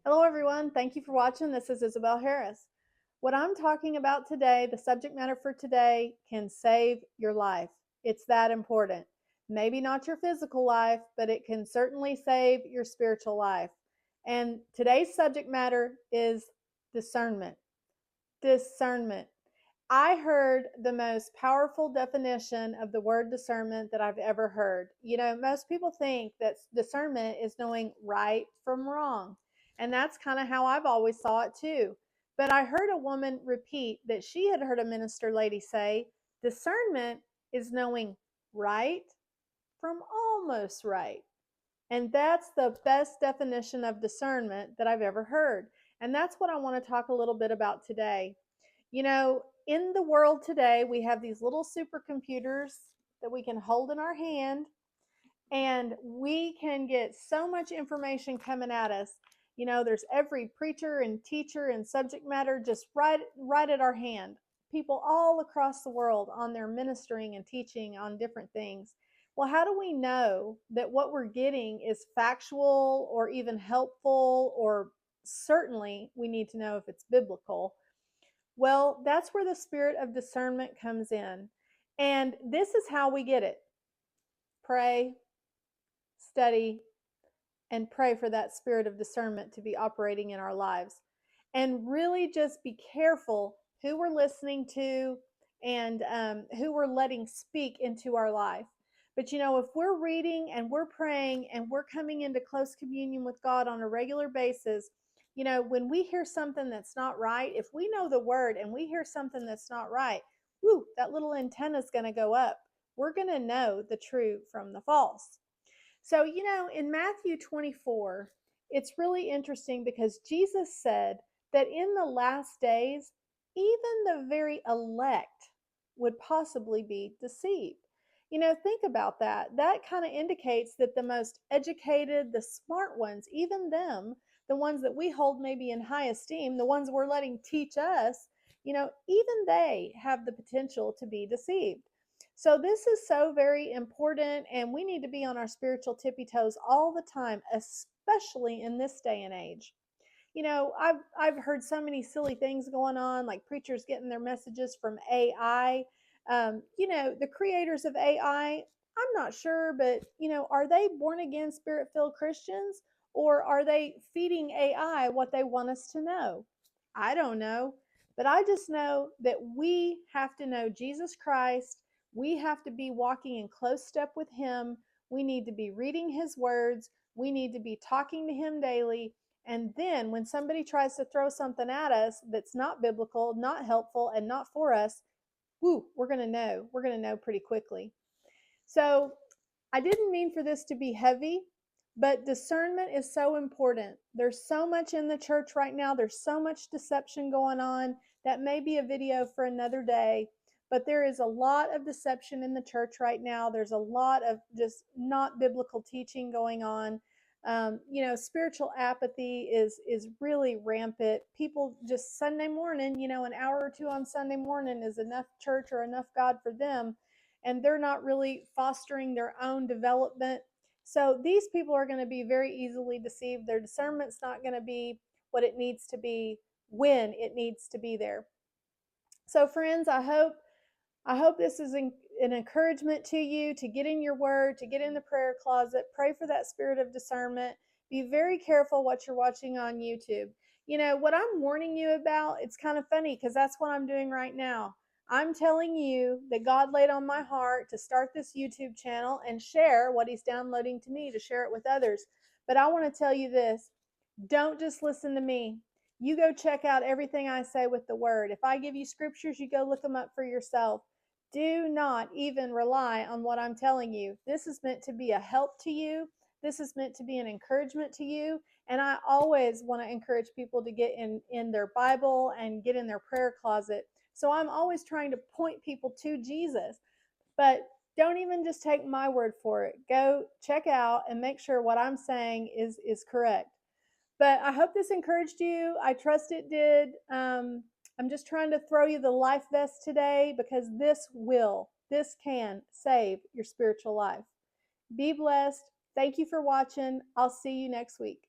Hello, everyone. Thank you for watching. This is Isabel Harris. What I'm talking about today, the subject matter for today, can save your life. It's that important. Maybe not your physical life, but it can certainly save your spiritual life. And today's subject matter is discernment. Discernment. I heard the most powerful definition of the word discernment that I've ever heard. Most people think that discernment is knowing right from wrong. And that's kind of how I've always saw it too. But I heard a woman repeat that she had heard a minister lady say, discernment is knowing right from almost right. And that's the best definition of discernment that I've ever heard. And that's what I want to talk a little bit about today. In the world today, we have these little supercomputers that we can hold in our hand, and we can get so much information coming at us. There's every preacher and teacher and subject matter just right at our hand. People all across the world on their ministering and teaching on different things. Well, how do we know that what we're getting is factual or even helpful, or certainly we need to know if it's biblical? Well, that's where the spirit of discernment comes in. And this is how we get it: pray, study, and pray for that spirit of discernment to be operating in our lives. And really just be careful who we're listening to and who we're letting speak into our life. But if we're reading and we're praying and we're coming into close communion with God on a regular basis, when we hear something that's not right, if we know the word and we hear something that's not right, whoo, that little antenna is going to go up. We're going to know the true from the false. So, in Matthew 24, it's really interesting because Jesus said that in the last days, even the very elect would possibly be deceived. Think about that. That kind of indicates that the most educated, the smart ones, even them, the ones that we hold maybe in high esteem, the ones we're letting teach us, even they have the potential to be deceived. So this is so very important, and we need to be on our spiritual tippy toes all the time, especially in this day and age. I've heard so many silly things going on, like preachers getting their messages from AI. The creators of AI, I'm not sure, but are they born again, spirit filled Christians, or are they feeding AI what they want us to know? I don't know, but I just know that we have to know Jesus Christ. We have to be walking in close step with Him. We need to be reading His words. We need to be talking to Him daily. And then when somebody tries to throw something at us that's not biblical, not helpful, and not for us, whoo, we're going to know. We're going to know pretty quickly. So I didn't mean for this to be heavy, but discernment is so important. There's so much in the church right now. There's so much deception going on. That may be a video for another day, but there is a lot of deception in the church right now. There's a lot of just not biblical teaching going on. Spiritual apathy is really rampant. People just Sunday morning, an hour or two on Sunday morning is enough church or enough God for them, and they're not really fostering their own development. So these people are going to be very easily deceived. Their discernment's not going to be what it needs to be when it needs to be there. So friends, I hope this is an encouragement to you to get in your word, to get in the prayer closet, pray for that spirit of discernment. Be very careful what you're watching on YouTube. What I'm warning you about, it's kind of funny because that's what I'm doing right now. I'm telling you that God laid on my heart to start this YouTube channel and share what He's downloading to me to share it with others. But I want to tell you this: don't just listen to me. You go check out everything I say with the word. If I give you scriptures, you go look them up for yourself. Do not even rely on what I'm telling you. This is meant to be a help to you. This is meant to be an encouragement to you. And I always want to encourage people to get in their Bible and get in their prayer closet. So I'm always trying to point people to Jesus. But don't even just take my word for it. Go check out and make sure what I'm saying is correct. But I hope this encouraged you. I trust it did. I'm just trying to throw you the life vest today because this can save your spiritual life. Be blessed. Thank you for watching. I'll see you next week.